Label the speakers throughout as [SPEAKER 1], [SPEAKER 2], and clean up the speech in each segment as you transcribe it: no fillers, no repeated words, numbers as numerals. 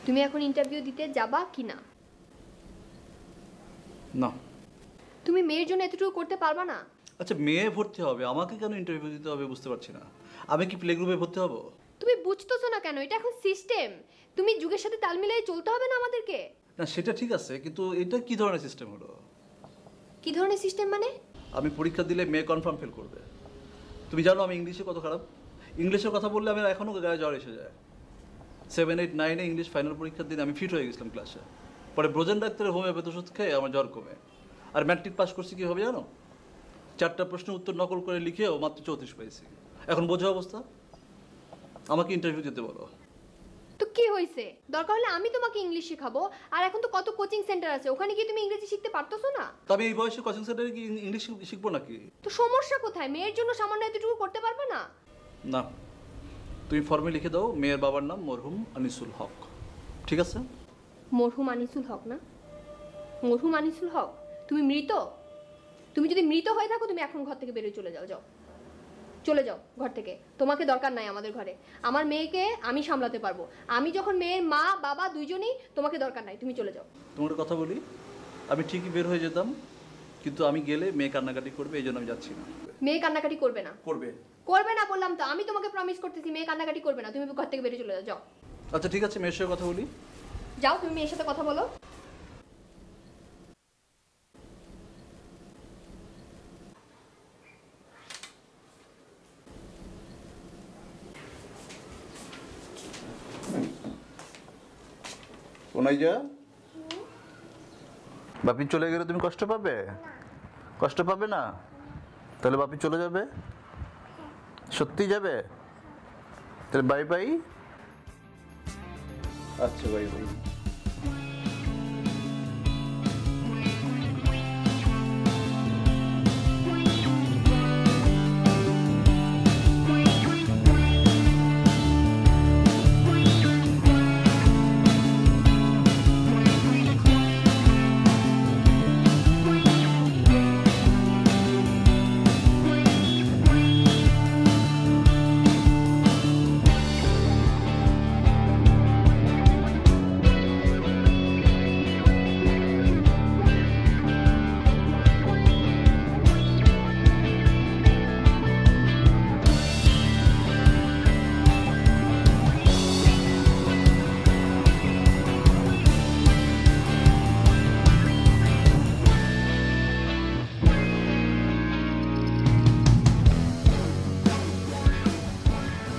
[SPEAKER 1] তুমি এখন ইন্টারভিউ দিতে যাবা কি না?
[SPEAKER 2] না।
[SPEAKER 1] তুমি মেয়ের জন্য এতটুকু করতে পারবা না?
[SPEAKER 2] আচ্ছা মেয়ে ভর্তি হবে, আমাকে কেন ইন্টারভিউ দিতে হবে বুঝতে পারছি না। আমি কি প্লে গ্রুপে ভর্তি হব?
[SPEAKER 1] তুমি বুঝতেছো না কেন? এটা এখন সিস্টেম, তুমি যুগের সাথে তাল মিলিয়ে চলতে হবে না আমাদেরকে?
[SPEAKER 2] না সেটা ঠিক আছে, কিন্তু এটা কি ধরনের সিস্টেম হলো?
[SPEAKER 1] কি ধরনের সিস্টেম মানে?
[SPEAKER 2] আমি পরীক্ষা দিলে মেয়ে কনফার্ম ফেল করবে। তুমি জানো আমি ইংলিশে কত খারাপ। ইংলিশের কথা বললে আমি এখনও গায়ে জ্বর এসে যায়। 7, 8, 9-এ ইংলিশ ফাইনাল পরীক্ষার দিন আমি ফিট হয়ে গেছিলাম ক্লাসে। পরে ব্রোজেন ডাক্তারের হোমিওপ্যাথি ওষুধ খেয়ে আমার জ্বর কমে। আর ম্যাট্রিক পাস করছি কী হবে জানো? 4টা প্রশ্নের উত্তর নকল করে লিখেও মাত্র 34 পেয়েছি। এখন বোঝো অবস্থা। আমাকে ইন্টারভিউ দিতে বলো।
[SPEAKER 1] তো কি হয়েছে? দরকার হলে আমি তোমাকে ইংলিশ শেখাবো। আর এখন তো কত কোচিং সেন্টার আছে, ওখানে গিয়ে তুমি ইংরেজি শিখতে পারতেছো না?
[SPEAKER 2] তবে এই বয়সে কোচিং সেন্টারে কি ইংলিশ শিখবো নাকি?
[SPEAKER 1] তো সমস্যা কোথায়? মেয়ের জন্য সামান্য এতটুকু করতে পারবে না?
[SPEAKER 2] না, তুমি ফর্মে লিখে দাও মেয়ের বাবার নাম মরহুম আনিসুল হক। ঠিক আছে?
[SPEAKER 1] মরহুম আনিসুল হক না? মরহুম আনিসুল হক? তুমি মৃত? তুমি যদি মৃত হয়ে থাকো তুমি এখন ঘর থেকে বেরিয়ে চলে যাও। যাও, চলে যাও ঘর থেকে। তোমাকে দরকার নাই আমাদের ঘরে। আমার মেয়েকে আমি সামলাতে পারবো। আমি যখন মেয়ের মা বাবা দুইজনই, তোমাকে দরকার নাই, তুমি চলে যাও।
[SPEAKER 2] তোমার কথা বলি, আমি ঠিকই বের হয়ে যেতাম, কিন্তু আমি গেলে মেয়ে কান্নাকাটি করবে, এই জন্য আমি যাচ্ছি না।
[SPEAKER 1] মেয়ে কান্নাকাটি করবে না?
[SPEAKER 2] করবে।
[SPEAKER 1] করবে না বললাম তো, আমি তোমাকে প্রমিস করতেছি মেয়ে কান্নাকাটি করবে না। তুমি ঘর থেকে বেরিয়ে চলে যাও। যাও।
[SPEAKER 2] আচ্ছা ঠিক আছে, মেয়ের সাথে কথা বলি।
[SPEAKER 1] যাও, তুমি মেয়ের সাথে কথা বলো।
[SPEAKER 2] কোনাইজা, বাপি চলে গেলে তুমি কষ্ট পাবে? কষ্ট পাবে না? তাহলে বাপি চলে যাবে? সত্যি যাবে? তাহলে বাই বাই। আচ্ছা বাই বাই।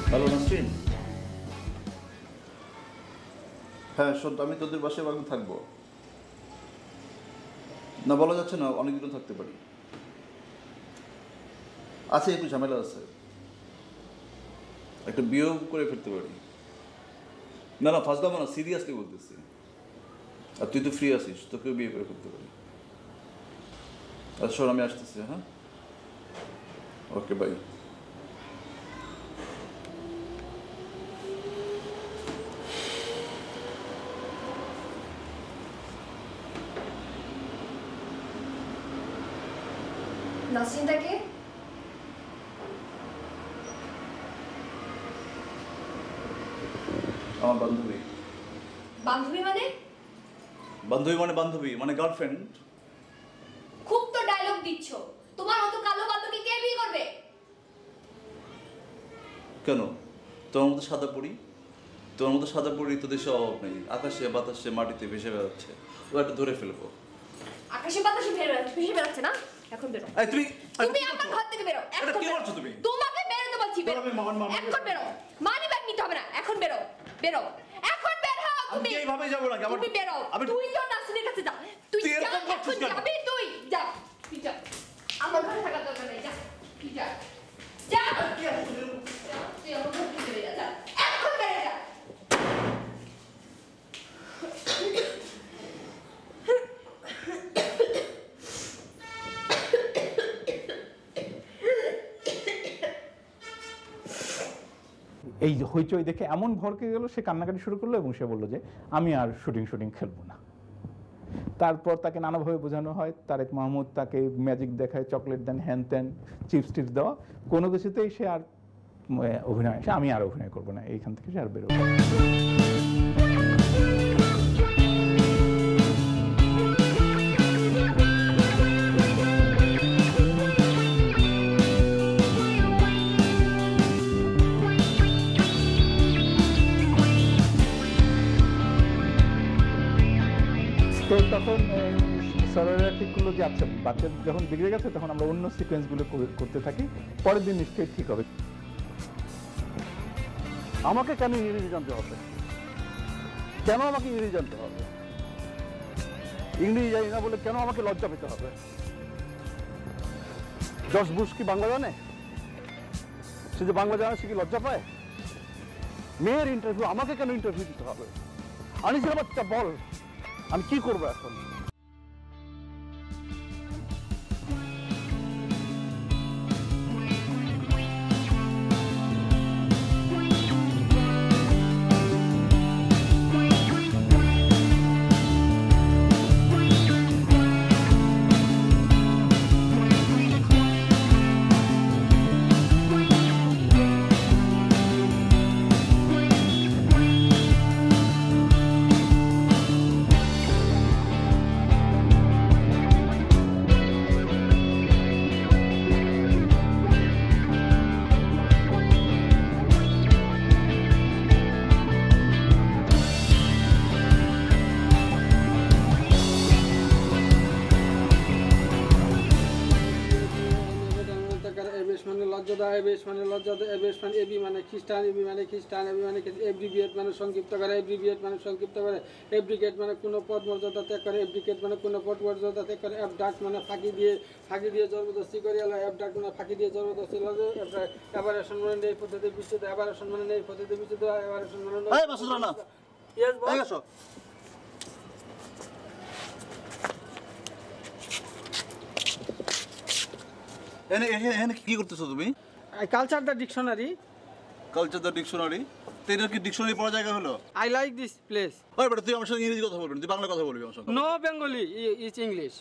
[SPEAKER 2] হ্যালো নাসরিন। হ্যাঁ শোন, আমি তোদের বাসায় একদিন থাকবো। না বলা যাচ্ছে না, অনেক দিন থাকতে পারি। আছে একটু ঝামেলা আছে, একটা বিয়েও করে ফেলতে পারি। না না ফার্স্ট না, সিরিয়াসলি বলতেছি। আর তুই তো ফ্রি আছিস, তোকেও বিয়ে করে ফেলতে পারি। আচ্ছা শোন, আমি আসতেছি। হ্যাঁ ওকে বাই।
[SPEAKER 1] নাসরিনটাকে?
[SPEAKER 2] আমার বান্ধবী।
[SPEAKER 1] বান্ধবী মানে?
[SPEAKER 2] বান্ধবী মানে বান্ধবী মানে গার্লফ্রেন্ড।
[SPEAKER 1] খুব তো ডায়লগ দিচ্ছ। তোমার মতো কালো বান্ধবী কে বিয়ে করবে?
[SPEAKER 2] কেন তোমার মতো সাদা পড়ি? তোমার মতো সাদা পড়ি তো দেশে অভাব নেই। আকাশে বাতাসে মাটিতে ভেসে বেড়াচ্ছে, ও একটা ধরে ফেলবো।
[SPEAKER 1] আকাশে বাতাসে ভেসে বেড়াচ্ছে না? এখন বেরো।
[SPEAKER 2] এই তুমি
[SPEAKER 1] আমার ঘর থেকে বেরো।
[SPEAKER 2] এটা কি করছো তুমি?
[SPEAKER 1] তোমাকে বেরোতে বলছি। বেরো। এখন বেরো। মানি ব্যাগ নিতে হবে না। এখন বেরো। বেরো। এখন বের হও তুমি।
[SPEAKER 2] আমি এইভাবে যাব না।
[SPEAKER 1] তুমি বেরো। তুই তো নাসরিনের কাছে যা। তুই যা। এখন যাবি তুই। যা। তুই যা। আমার ঘরে থাকার দরকার নেই। যা। তুই যা। যা। তুই আমার ঘর থেকে বেরিয়ে যা। এখন বেরিয়ে যা।
[SPEAKER 3] এই হইচই দেখে এমন ভরকে গেল, সে কান্নাকাটি শুরু করলো এবং সে বললো যে আমি আর শুটিং খেলবো না। তারপর তাকে নানাভাবে বোঝানো হয়, তারেক মাহমুদ তাকে ম্যাজিক দেখায়, চকলেট দেন, হ্যান ত্যান, চিপস টিপস দেওয়া, কোনো কিছুতেই সে আর আমি আর অভিনয় করবো না, এইখান থেকে সে আর বেরোবো। তো তখন স্যারেরা ঠিক করলো যে আচ্ছা বাচ্চা যখন বিগড়ে গেছে তখন আমরা অন্য সিকোয়েন্সগুলো করতে থাকি, পরের দিন নিশ্চয়ই ঠিক হবে।
[SPEAKER 4] আমাকে কেন ইংরেজি জানতে হবে? কেন আমাকে ইংরেজি জানতে হবে? ইংরেজি জানি না বলে কেন আমাকে লজ্জা পেতে হবে? জর্জ বুশ কি বাংলা জানে? সে যে বাংলা জানে সে কি লজ্জা পায়? মেয়ের ইন্টারভিউ, আমাকে কেন ইন্টারভিউ দিতে হবে? আনিসের বাচ্চা বল, আমি কি করবো এখন?
[SPEAKER 5] এবি মানে খ্রিস্টান, এবি মানে খ্রিস্টান, এবি মানে এব্রিভিয়েট মানে সংক্ষিপ্ত করে, এব্রিভিয়েট মানে সংক্ষিপ্ত করে, এব্রিকেট মানে কোনো পদ মর্যাদা ত্যাগ করে, এব্রিকেট মানে কোনো পদ মর্যাদা ত্যাগ করে, অ্যাবডাক্ট মানে ফাঁকি দিয়ে জবরদস্তি করে এলো, অ্যাবডাক্ট মানে ফাঁকি দিয়ে জবরদস্তি লাগে, অ্যাবারেশন মানে নেই পদ্ধতি বিচ্ছেদ, অ্যাবারেশন মানে নেই পদ্ধতি বিচ্ছেদ, অ্যাবারেশন মানে
[SPEAKER 4] এই মাসুদ রানা,
[SPEAKER 5] ইয়েস বস।
[SPEAKER 4] এই আসো।
[SPEAKER 2] এখানে কি করতেছো তুমি?
[SPEAKER 5] Culture the dictionary.
[SPEAKER 2] Culture the dictionary? তো এটা কি ডিকশনারি পড়া জায়গা হলো?
[SPEAKER 5] I like this place.
[SPEAKER 2] ওই বেটা তুই আমার সঙ্গে ইংরেজি কথা বলবি না, তুই বাংলা কথা বলবি আমার সঙ্গে।
[SPEAKER 5] No Bengali, it's English.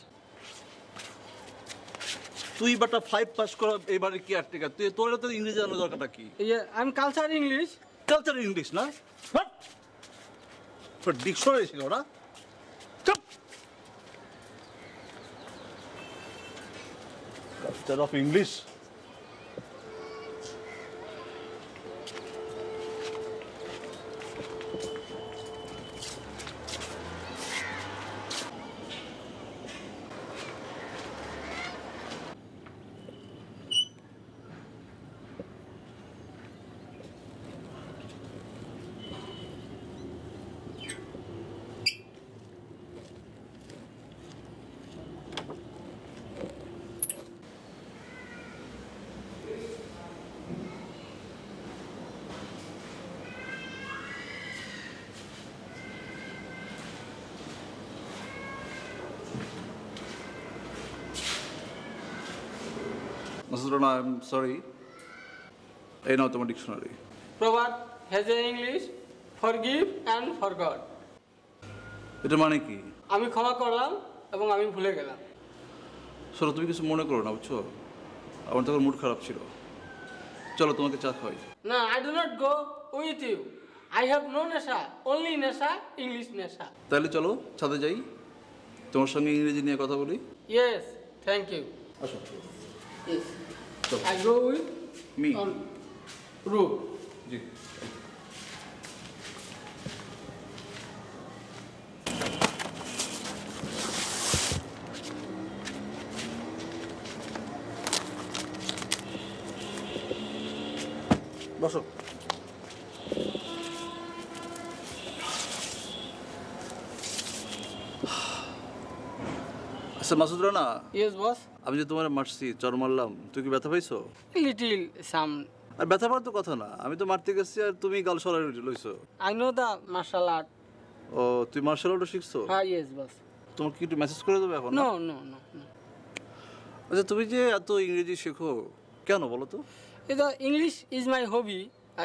[SPEAKER 2] তুই বেটা 5 পাস করা এবারে কি আর্টিকেল, তুই তোর তো ইংরেজি জানার দরকারটা কি?
[SPEAKER 5] I am culture English.
[SPEAKER 2] Culture English না, বাট ডিকশনারি ছিল না। চুপ। Culture of English. Masud Rana, I am sorry, এই নাও তোমার ডিকশনারি।
[SPEAKER 5] প্রবাদ has a English, forgive and forgot.
[SPEAKER 2] এটা মানে কি?
[SPEAKER 5] আমি ক্ষমা করলাম এবং আমি ভুলে গেলাম।
[SPEAKER 2] শোনো, তুমি কিছু মনে করো না, বুঝছো? আমার তখন মুড খারাপ ছিল। চলো তোমাকে চা খাওয়াই।
[SPEAKER 5] না, I do not go with you. I have no নেশা, অনলি নেশা, ইংলিশ নেশা।
[SPEAKER 2] তাহলে চলো ছাদে যাই, তোমার সঙ্গে ইংরেজি নিয়ে কথা বলি।
[SPEAKER 5] Yes, thank you.
[SPEAKER 2] আসো।
[SPEAKER 5] Yes.
[SPEAKER 2] চলো।
[SPEAKER 5] I go with
[SPEAKER 2] me.
[SPEAKER 5] room.
[SPEAKER 2] জি। বসো। আচ্ছা মাসুদ রানা,
[SPEAKER 5] Yes, boss.
[SPEAKER 2] আমি যে তোমার মারছি, চর মারলাম, তুই কি ব্যথা পাইছো?
[SPEAKER 5] Little some.
[SPEAKER 2] আর ব্যথা পাওয়ার তো কথা না, আমি তো মারতে গেছি আর তুমি গাল সরাই লইছো।
[SPEAKER 5] I know the martial art.
[SPEAKER 2] ও, তুই মার্শাল আর্টও শিখছো?
[SPEAKER 5] Yes, boss.
[SPEAKER 2] তোমার কি একটু মেসেজ করে দেবে এখন?
[SPEAKER 5] No.
[SPEAKER 2] আচ্ছা তুমি যে এত ইংরেজি শেখো কেন বলো তো?
[SPEAKER 5] The English is my hobby.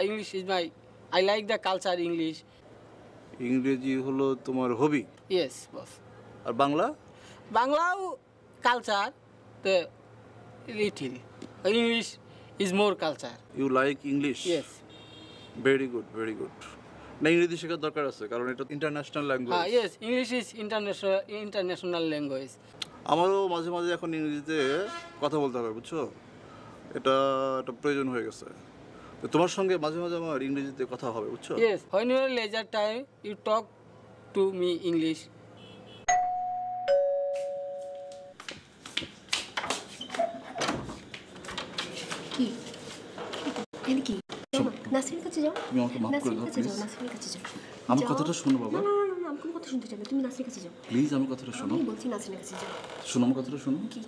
[SPEAKER 5] English is my. I like the culture English.
[SPEAKER 2] ইংরেজি হলো তোমার হবি,
[SPEAKER 5] Yes, boss.
[SPEAKER 2] আর বাংলা?
[SPEAKER 5] Banglao culture, the little. English is more culture.
[SPEAKER 2] You like English?
[SPEAKER 5] Yes.
[SPEAKER 2] Very good, very good. না, ইংরেজি শেখার দরকার আছে, কারণ এটা international language.
[SPEAKER 5] Yes, English is international language.
[SPEAKER 2] আমারও মাঝে মাঝে এখন ইংরেজিতে কথা বলতে হবে, বুঝছো? এটা একটা প্রয়োজন হয়ে গেছে। তো তোমার সঙ্গে মাঝে মাঝে আমার ইংরেজিতে কথা হবে, বুঝছো?
[SPEAKER 5] Yes, when you are leisure time, you talk to me English.
[SPEAKER 1] নাসরিনের কাছে যাও।
[SPEAKER 2] তুমি আমাকে মাফ করে দাও
[SPEAKER 1] নাসরিনের কাছে যাও,
[SPEAKER 2] প্লিজ।
[SPEAKER 1] নাসরিনের কাছে যাও।
[SPEAKER 2] আমার
[SPEAKER 1] যাও।
[SPEAKER 2] কথাটা শোনো বাবা।
[SPEAKER 1] না না না না, আমি কোনো কথা শুনতে চাই না, তুমি নাসরিনের কাছে যাও।
[SPEAKER 2] প্লিজ আমার কথাটা শোনো।
[SPEAKER 1] আমি বলছি নাসরিনের কাছে যাও।
[SPEAKER 2] শোনো আমার কথাটা শোনো।
[SPEAKER 1] কি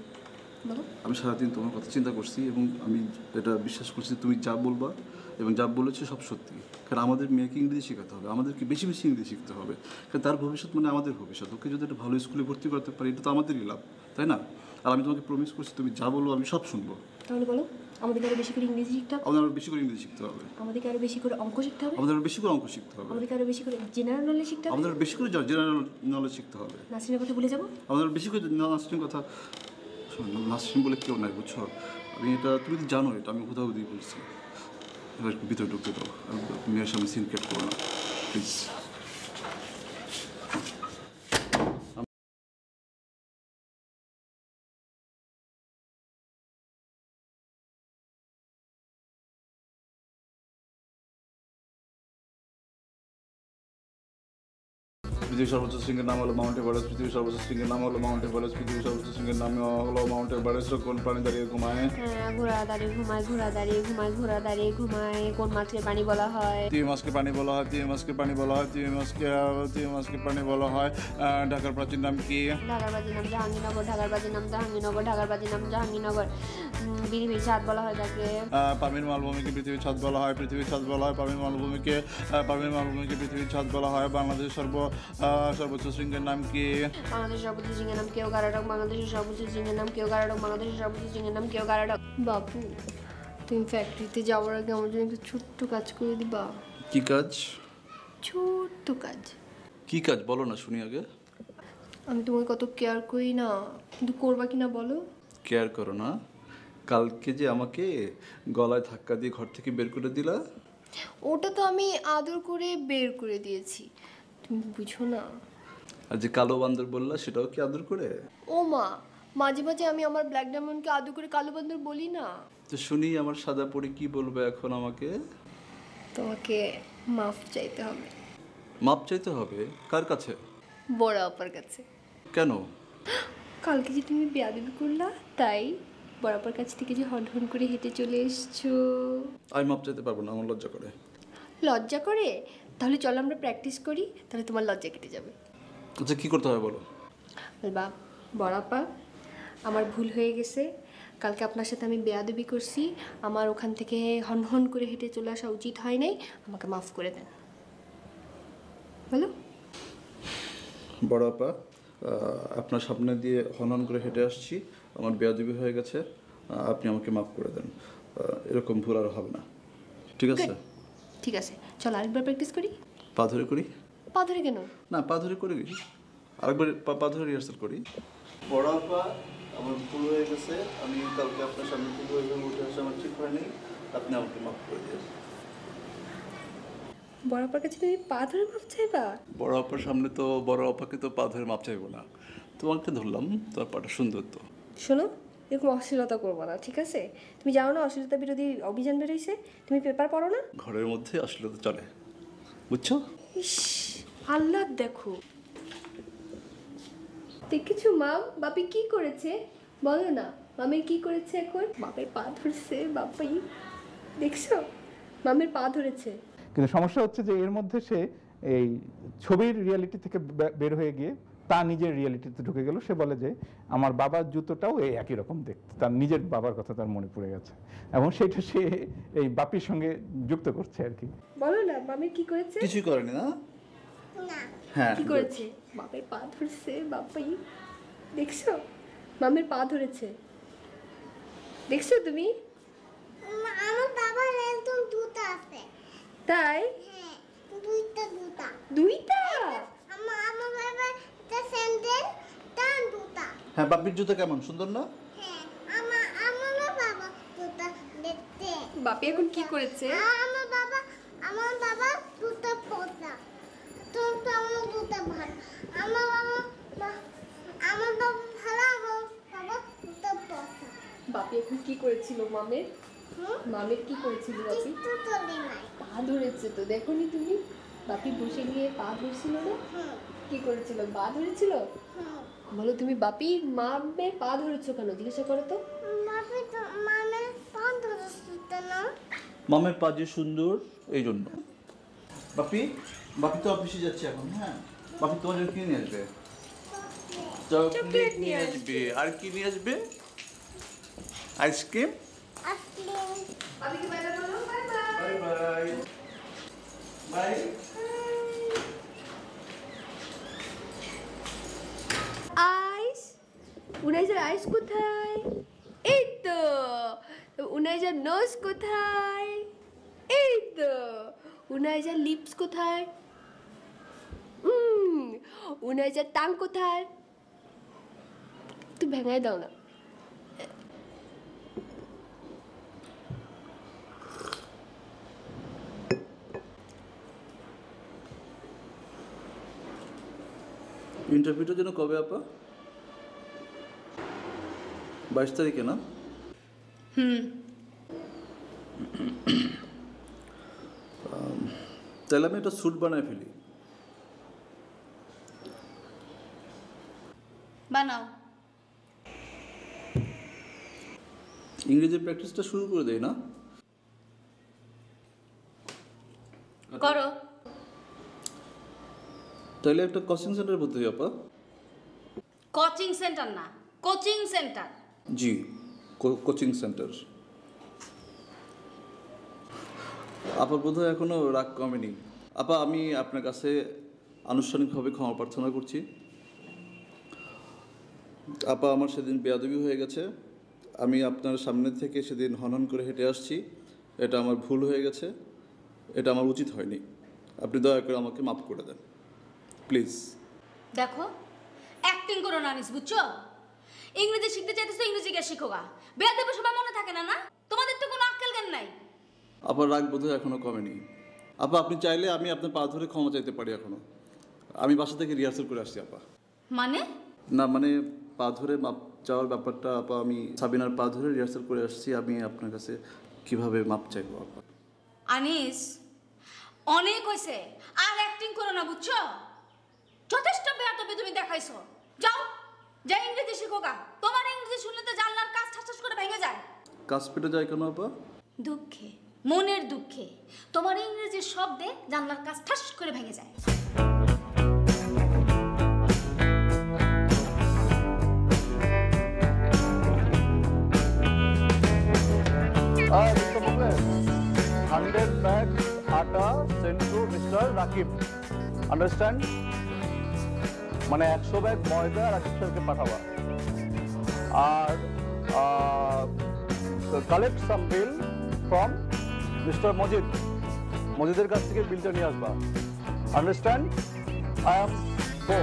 [SPEAKER 1] বলো?
[SPEAKER 2] আমি সারাদিন তোমার কথা চিন্তা করছি এবং আমি এটা বিশ্বাস করছি তুমি যা বলবা এবং যা বলেছো সব সত্যি। কারণ আমাদের মেয়েকে ইংরেজি শেখাতে হবে, আমাদেরকে বেশি বেশি ইংরেজি শিখতে হবে, কারণ তার ভবিষ্যৎ মানে আমাদের ভবিষ্যৎ। ওকে যদি একটা ভালো স্কুলে ভর্তি করতে পারি এটা তো আমাদেরই লাভ, তাই না? আর আমি তোমাকে প্রমিস করছি তুমি যা বলবো আমি সব শুনবো।
[SPEAKER 1] তাহলে বলো, আমাদেরকে আরো বেশি করে ইংরেজি শিখতে হবে,
[SPEAKER 2] আমাদের আরো বেশি করে ইংরেজি শিখতে হবে,
[SPEAKER 1] আমাদেরকে আরো বেশি করে অঙ্ক শিখতে হবে,
[SPEAKER 2] আমাদের আরো বেশি করে অঙ্ক শিখতে হবে,
[SPEAKER 1] আমাদেরকে আরো বেশি করে জেনারেল নলেজ শিখতে হবে।
[SPEAKER 2] আমাদের আরো বেশি করে জেনারেল নলেজ শিখতে হবে।
[SPEAKER 1] নাসরিনের কথা ভুলে যাবো।
[SPEAKER 2] আমাদের আরো বেশি করে নাসরিন কথা। শোনো, নাসরিন বলে কেউ নাই, বুঝছো? আমি এটা তুমি তো জানো, এটা আমি কোথাও দিয়ে বলছি। এবার ভিতরে ঢুকতে দাও, মেয়ের সামনে সিন ক্রিয়েট করো না প্লিজ। পৃথিবীর সর্বোচ্চ শৃঙ্গের নাম হলো মাউন্ট এভারেস্ট। পৃথিবীর সর্বোচ্চ শৃঙ্গের নাম হলো মাউন্ট এভারেস্ট। পৃথিবীর সর্বোচ্চ শৃঙ্গের নাম হলো মাউন্ট এভারেস্ট। কোন প্রাণী দাঁড়িয়ে ঘুমায়?
[SPEAKER 1] ঘোড়া দাঁড়িয়ে ঘুমায়, ঘোড়া দাঁড়িয়ে ঘুমায়, ঘোড়া দাঁড়িয়ে ঘুমায়। কোন মাছের পানি বলা হয়?
[SPEAKER 2] তিমি মাছকে পানি বলা হয়, তিমি মাছকে পানি বলা হয়, তিমি মাছকে পানি বলা হয়। ঢাকার প্রাচীন নাম কি?
[SPEAKER 1] ঢাকার বাজির নাম জাহাঙ্গীরনগর, ঢাকার বাজির নাম জাহাঙ্গীরনগর, ঢাকার বাজির নাম জাহাঙ্গীরনগর। পৃথিবীর ছাদ বলা হয় তাকে?
[SPEAKER 2] পামির মালভূমিকে পৃথিবীর ছাদ বলা হয়, পৃথিবীর ছাদ বলা হয় পামির মালভূমিকে, পামির মালভূমিকে পৃথিবীর ছাদ বলা হয়। বাংলাদেশের সর্বোচ্চ শৃঙ্গের নাম কি?
[SPEAKER 1] বাংলাদেশের সর্বোচ্চ সিংহের নাম কেউ গারাডক, বাংলাদেশের সর্বোচ্চ সিংহের নাম কেউ গারাডক, বাংলাদেশের সর্বোচ্চ সিংহের নাম কেউ গারাডক। বাপু, তুমি ফ্যাক্টরিতে যাওয়ার আগে আমার জন্য একটা ছোট্ট কাজ করে দিবা?
[SPEAKER 2] কি কাজ?
[SPEAKER 1] ছোট্ট কাজ।
[SPEAKER 2] কি কাজ বলো না শুনি আগে।
[SPEAKER 1] আমি তোমাকে কত কেয়ার করি না, কিন্তু করবা কিনা বলো?
[SPEAKER 2] কেয়ার করো না? কালকে যে আমাকে গলায় ধাক্কা দিয়ে ঘর থেকে বের করে দিলা,
[SPEAKER 1] ওটা তো আমি আদর করে বের করে দিয়েছি, তুমি বুঝো না?
[SPEAKER 2] আর যে কালো বান্দর বললা সেটাও কি আদর করে?
[SPEAKER 1] ও মা, মাঝে মাঝে আমি আমার ব্ল্যাক ডায়মন্ডকে আদর করে কালো বান্দর বলি না?
[SPEAKER 2] তো শুনি আমার সাদা পরি কি বলবে এখন আমাকে?
[SPEAKER 1] তোমাকে মাফ চাইতে হবে।
[SPEAKER 2] মাপ চাইতে হবে? কার কাছে?
[SPEAKER 1] বড় আপার কাছে।
[SPEAKER 2] কেন?
[SPEAKER 1] কালকে যে তুমি বেয়াদবি করলা, তাই বড় আপার কাছ থেকে যে হন হন করে হেঁটে চলে এসছো।
[SPEAKER 2] আমি মাপ চাইতে পারবো না, আমার লজ্জা করে।
[SPEAKER 1] লজ্জা করে? তাহলে চলো আমরা প্র্যাকটিস করি, তাহলে তোমার লজ্জা কেটে যাবে।
[SPEAKER 2] আচ্ছা কি করতে হবে বলো?
[SPEAKER 1] বলবা, বড় আপা আমার ভুল হয়ে গেছে, কালকে আপনার সাথে আমি বেয়াদবি করছি, আমার ওখান থেকে হন হন করে হেঁটে চলে আসা উচিত হয় নাই, আমাকে মাফ করে দেন। বলো।
[SPEAKER 2] বড় আপা, আপনার সামনে দিয়ে হনন করে হেঁটে আসছি, আমার বেয়াদবি হয়ে গেছে, আপনি আমাকে মাফ করে দেন। এরকম ভুল আর হবে না, ঠিক আছে?
[SPEAKER 1] ঠিক আছে, চলো আরেকবার প্র্যাকটিস করি।
[SPEAKER 2] পা ধরে করি?
[SPEAKER 1] পা ধরে কেন?
[SPEAKER 2] না, পা ধরে করি, আরেকবার পা ধরে রিহার্সাল করি। বড় আপা, আমার ভুল হয়ে গেছে, আমি কালকে আপনার সামনে থেকে ওইভাবে উঠে আসা আমার ঠিক হয়নি, আপনি আমাকে মাফ করে দিন।
[SPEAKER 1] বড় আপার কাছে তুমি পা ধরে মাফ চাইবা?
[SPEAKER 2] বড় আপার সামনে তো বড় আপাকে তো পা ধরে মাপ চাইবো না, তোমাকে ধরলাম, তোমার পাটা সুন্দর তো।
[SPEAKER 1] শোনো, এরকম অশ্লীলতা করবো না, ঠিক আছে? তুমি জানো না অশ্লীলতা বিরোধী অভিযান বেরোইছে? তুমি পেপার পড়ো না?
[SPEAKER 2] ঘরের মধ্যে আসলে তো চলে, বুঝছো?
[SPEAKER 1] ইস, আল্লাহ দেখো, দেখেছো মাম বাপি কি করেছে? বলো না, মামের কি করেছে এখন? বাপের পা ধরছে, বাপাই দেখছো, মামের পা ধরেছে।
[SPEAKER 3] কিন্তু সমস্যা হচ্ছে যে এর মধ্যে সে এই ছবির রিয়ালিটি থেকে বের হয়ে গিয়ে তার নিজের রিয়ালিটিতে ঢুকে গেল। সে বলে যে আমার বাবার জুতোটাও এই একই রকম দেখতে, তার নিজের বাবার কথা তার মনে পড়ে গেছে এবং সেটা সে এই বাপির সঙ্গে যুক্ত করছে আর কি।
[SPEAKER 1] বলো না, মামের কি করেছে?
[SPEAKER 2] কিছুই করেনি না? হ্যাঁ,
[SPEAKER 1] কি করেছে? বাপের পা ধরছে, বাপাই দেখছো, মামের পা ধরেছে, দেখছো তুমি?
[SPEAKER 6] আমার বাবার একদম দুটো আছে।
[SPEAKER 1] তাই?
[SPEAKER 6] হ্যাঁ, দুইটা।
[SPEAKER 1] দুইটা?
[SPEAKER 6] আমার বাবার একটা স্যান্ডেল, তার দুটো।
[SPEAKER 2] হ্যাঁ, বাপির জুতো কেমন সুন্দর না?
[SPEAKER 6] হ্যাঁ, আমারও বাবা দুটো দেখতে।
[SPEAKER 1] বাপি এখন কি করেছে?
[SPEAKER 6] আমার বাবা দুটো পোতা। তো আমার দুটো ভালো। আমার বাবা ভালো, আমার বাবা দুটো পোতা।
[SPEAKER 1] বাপি এখন কি করেছিল মামের? মামের কি করেছিল বাপি?
[SPEAKER 6] একটু চলে নাই।
[SPEAKER 1] পা ধরেছে তো, দেখোনি তুমি? বাপি বসে গিয়ে পা ধরছিল না? কি করেছিল? পা ধরেছিল? বলো তুমি বাপি মামের পা ধরেছো কেন? জিজ্ঞাসা করো তো।
[SPEAKER 6] বাপি তো মামের পা ধরেছে না?
[SPEAKER 2] মামের পা যে সুন্দর এই জন্য। বাপি বাপি তো অফিসে যাচ্ছে এখন। হ্যাঁ বাপি তোমার জন্য কি নিয়ে আসবে? চকলেট নিয়ে আসবে। আর কি নিয়ে আসবে? আইসক্রিম।
[SPEAKER 1] বাবিকে বাই বাই বলো। Bye bye.
[SPEAKER 2] Bye bye bye.
[SPEAKER 1] Ice, উনাইজার আইস কোথায়? এই তো। উনাইজার নোজ কোথায়? এই তো। উনাইজার লিপস কোথায়? উনাইজার টাং কোথায়? একটু ভেঙাই দাও না।
[SPEAKER 2] ইন্টারভিউটার জন্য কবে আপা? 22 তারিখে না? তাহলে আমি একটা স্যুট বানায় ফেলি।
[SPEAKER 7] বানাও।
[SPEAKER 2] ইংরেজি প্র্যাকটিসটা শুরু করে দেই না?
[SPEAKER 7] করো।
[SPEAKER 2] তাহলে একটা কোচিং সেন্টার বলতে হবে আপা।
[SPEAKER 7] কোচিং সেন্টার না, কোচিং সেন্টার।
[SPEAKER 2] জি, কোচিং সেন্টার। আপার বোধহয় এখনো রাগ কমেনি। আপা আমি আপনার কাছে আনুষ্ঠানিকভাবে ক্ষমা প্রার্থনা করছি। আপা আমার সেদিন বেয়াদবি হয়ে গেছে। আমি আপনার সামনে থেকে সেদিন হনহন করে হেঁটে আসছি। এটা আমার ভুল হয়ে গেছে, এটা আমার উচিত হয়নি। আপনি দয়া করে আমাকে মাফ করে দেন প্লিজ।
[SPEAKER 7] দেখো অ্যাক্টিং করো না আনিস, বুঝছো? ইংরেজি শিখতে চাইতেছো, ইংরেজি গিয়ে শিখো গা। বেয়াদবি সবাই মনে থাকে না? না তোমাদের তো কোনো আক্কেল জ্ঞান নাই।
[SPEAKER 2] আপার রাগ বোধহয় এখনো কমেনি। আপা আপনি চাইলে আমি আপনার পা ধরে ক্ষমা চাইতে পারি এখনো। আমি বাসা থেকে রিহার্সাল করে আসছি আপা।
[SPEAKER 7] মানে?
[SPEAKER 2] না মানে পা ধরে মাপ চাওয়ার ব্যাপারটা আপা, আমি সাবিনার পা ধরে রিহার্সাল করে আসছি। আমি আপনার কাছে কিভাবে মাপ চাইবো আপা?
[SPEAKER 7] আনিস অনেক হয়েছে, আর অ্যাক্টিং করো না, বুঝছো? যথেষ্ট বেয়াদবি তুমি দেখাইছো। যাও যা ইংরেজি শিখো গা। তোমার ইংরেজি শুনলে তো জানলার কাজ ঠাস ঠাস করে ভেঙে যায়।
[SPEAKER 2] কাজ পেটে যায় কেন আপা?
[SPEAKER 7] দুঃখে, মনের দুঃখে তোমার ইংরেজির শব্দে জানলার কাজ ঠাস করে ভেঙে যায়।
[SPEAKER 4] Mr. Mukles, 100 bags atta sent to Mr. Rakib. Understand? মানে 100 ব্যাগ ময়দা রাকিব স্যারকে পাঠাবা। আর collect some bill from mister Majid. মজিদের কাছ থেকে বিলটা নিয়ে আসবা। Understand? I am go.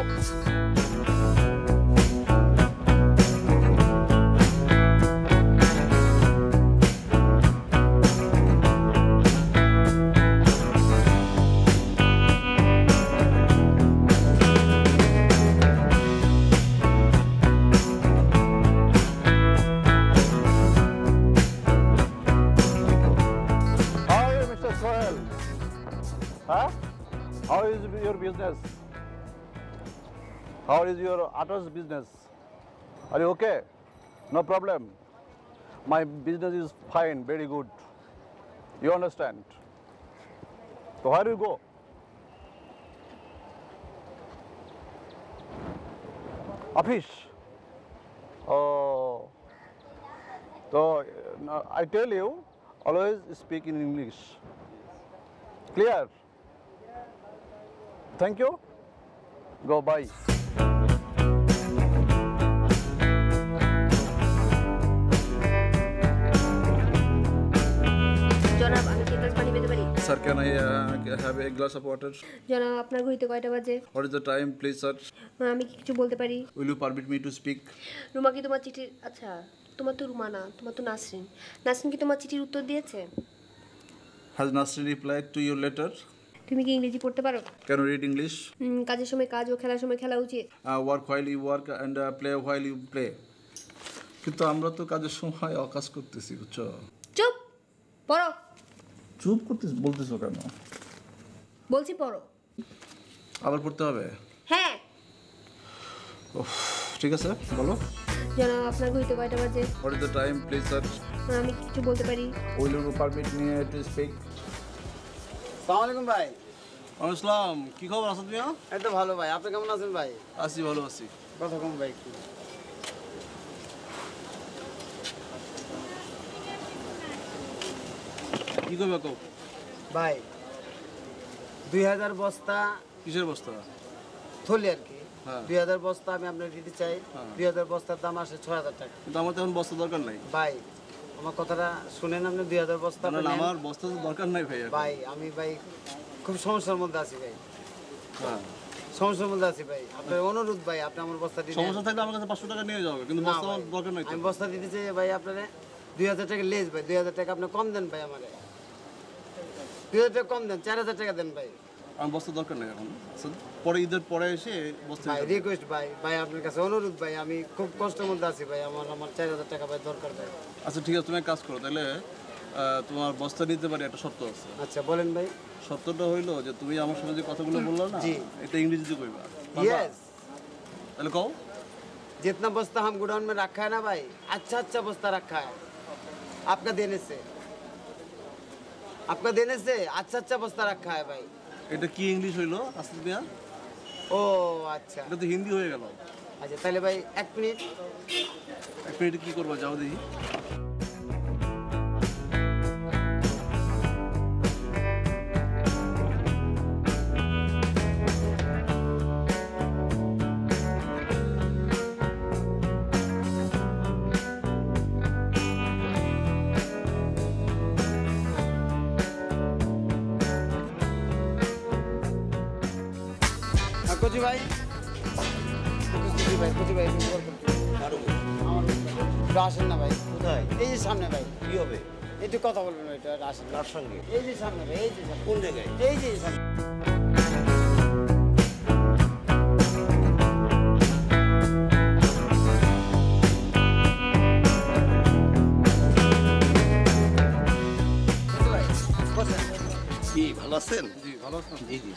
[SPEAKER 4] Huh? How is your business? How is your Atta's business? Are you okay? No problem. My business is fine, very good. You understand? So where do you go? Office. Oh. So I tell you, always speak in English. Clear? Thank you. Go, bye.
[SPEAKER 1] জনাব আমি কি glass পানি পেতে পারি?
[SPEAKER 2] Sir can I have a glass of water?
[SPEAKER 1] জনাব আপনার ঘড়িতে কয়টা বাজে?
[SPEAKER 2] What is the time please sir?
[SPEAKER 1] আমি কি কিছু বলতে পারি?
[SPEAKER 2] Will you permit me to speak?
[SPEAKER 1] Ruma কি তোমার চিঠির, আচ্ছা তোমার তো রুমা না, তোমার তো নাসরিন। নাসরিন কি তোমার চিঠির উত্তর দিয়েছে?
[SPEAKER 2] Has Nasrin replied to your letter?
[SPEAKER 1] তুমি কি ইংরেজি পড়তে পারো?
[SPEAKER 2] Can read English?
[SPEAKER 1] কাজের সময় কাজ ও খেলার সময় খেলা উচিত।
[SPEAKER 2] Work while you work and play while you play. কিন্তু আমরা তো কাজের সময় অকাজ করতেছি, বুঝছো?
[SPEAKER 1] চুপ, পড়ো।
[SPEAKER 2] চুপ করতেছ বলতেছো কেন?
[SPEAKER 1] বলছি পড়ো।
[SPEAKER 2] আবার পড়তে হবে?
[SPEAKER 1] হ্যাঁ।
[SPEAKER 2] ঠিক আছে বলো।
[SPEAKER 1] জনাব আপনার ঘড়িতে কয়টা বাজে?
[SPEAKER 2] What is the time please sir?
[SPEAKER 1] আমি কিছু বলতে পারি।
[SPEAKER 2] Will you permit me to speak?
[SPEAKER 8] আসসালামু আলাইকুম ভাই।
[SPEAKER 2] আসসালাম, কি খবর আসাদ মিয়া?
[SPEAKER 8] এই তো ভালো ভাই, আপনি কেমন আছেন ভাই?
[SPEAKER 2] আছি, ভালো আছি।
[SPEAKER 8] কথা কম ভাই একটু।
[SPEAKER 2] কি করবে কো?
[SPEAKER 8] ভাই 2000 বস্তা
[SPEAKER 2] কিসের বস্তা?
[SPEAKER 8] থলি আর কি।
[SPEAKER 2] হ্যাঁ।
[SPEAKER 8] 2000 বস্তা আমি আপনার দিতে চাই।
[SPEAKER 2] হ্যাঁ।
[SPEAKER 8] 2000 বস্তার দাম আসে 6000 টাকা।
[SPEAKER 2] কিন্তু আমার তো এখন বস্তা দরকার নাই।
[SPEAKER 8] ভাই আমার কথাটা শুনেন, আপনি 2000 বস্তা
[SPEAKER 2] না,
[SPEAKER 8] পেলেন।
[SPEAKER 2] আমার বস্তা তো দরকার নাই ভাই এখন।
[SPEAKER 8] ভাই আমি ভাই খুব সমস্যার মধ্যে আছি ভাই,
[SPEAKER 2] হ্যাঁ,
[SPEAKER 8] সমস্যার মধ্যে আছি ভাই। আপনার অনুরোধ ভাই, আপনি আমার বস্তা দিন।
[SPEAKER 2] সমস্যা থাকলে আমার কাছে 500 টাকা নিয়ে যাবে, কিন্তু
[SPEAKER 8] না
[SPEAKER 2] বস্তা
[SPEAKER 8] ভাই,
[SPEAKER 2] আমার দরকার নাই তো।
[SPEAKER 8] আমি বস্তা দিতে চাই ভাই আপনারে 2000 টাকা লেস ভাই। 2000 টাকা আপনি কম দেন ভাই আমারে। 2000 টাকা কম দেন, 4000 টাকা দেন ভাই।
[SPEAKER 2] আমার বস্তা দরকার নাই এখন। আচ্ছা, পরে ঈদের পরে এসে বস্তা
[SPEAKER 8] ভাই
[SPEAKER 2] নিয়ে যাবো।
[SPEAKER 8] রিকোয়েস্ট ভাই, ভাই আপনার কাছে অনুরোধ ভাই, আমি খুব কষ্টের মধ্যে আছি ভাই। আমার 4000 টাকা ভাই দরকার ভাই।
[SPEAKER 2] আচ্ছা ঠিক আছে, তুমি এক কাজ করো তাহলে, তোমার বস্তা নিতে পারি, একটা শর্ত আছে।
[SPEAKER 8] আচ্ছা বলেন ভাই।
[SPEAKER 2] শর্তটা হইলো যে তুমি আমার সাথে যে কথাগুলো বললা না,
[SPEAKER 8] জি।
[SPEAKER 2] এটা ইংরেজিতে কইবা।
[SPEAKER 8] यस,
[SPEAKER 2] তাহলে কও।
[SPEAKER 8] जितना बस्ता हम गोडाउन में रखा है ना भाई, अच्छा अच्छा बस्ता रखा है आपका देने से, आपका देने से अच्छा अच्छा बस्ता रखा है भाई।
[SPEAKER 2] এটা কি ইংলিশ হইলো আসাদ মিয়া?
[SPEAKER 8] ओ अच्छा
[SPEAKER 2] এটা তো হিন্দি হয়ে গেল।
[SPEAKER 8] अच्छा তাহলে ভাই 1 মিনিট।
[SPEAKER 2] এক মিনিটে কি করবা, যাও দেখি।
[SPEAKER 8] কোচি ভাই, কোচি ভাই, কোচি ভাই একটু আসেন না ভাই।
[SPEAKER 9] কোথায়?
[SPEAKER 8] এই যে সামনে ভাই,
[SPEAKER 9] কি হবে?
[SPEAKER 8] একটু কথা বলবেন এটা আসেন।
[SPEAKER 9] কার সঙ্গে?
[SPEAKER 8] এই যে সামনে ভাই, এই যে সামনে।
[SPEAKER 9] কোন জায়গায়?
[SPEAKER 8] এই যে সামনে। কোচি ভাই, বসেন।
[SPEAKER 9] কি ভালো আছেন?
[SPEAKER 2] জি, ভালো আছেন?
[SPEAKER 9] জি জি।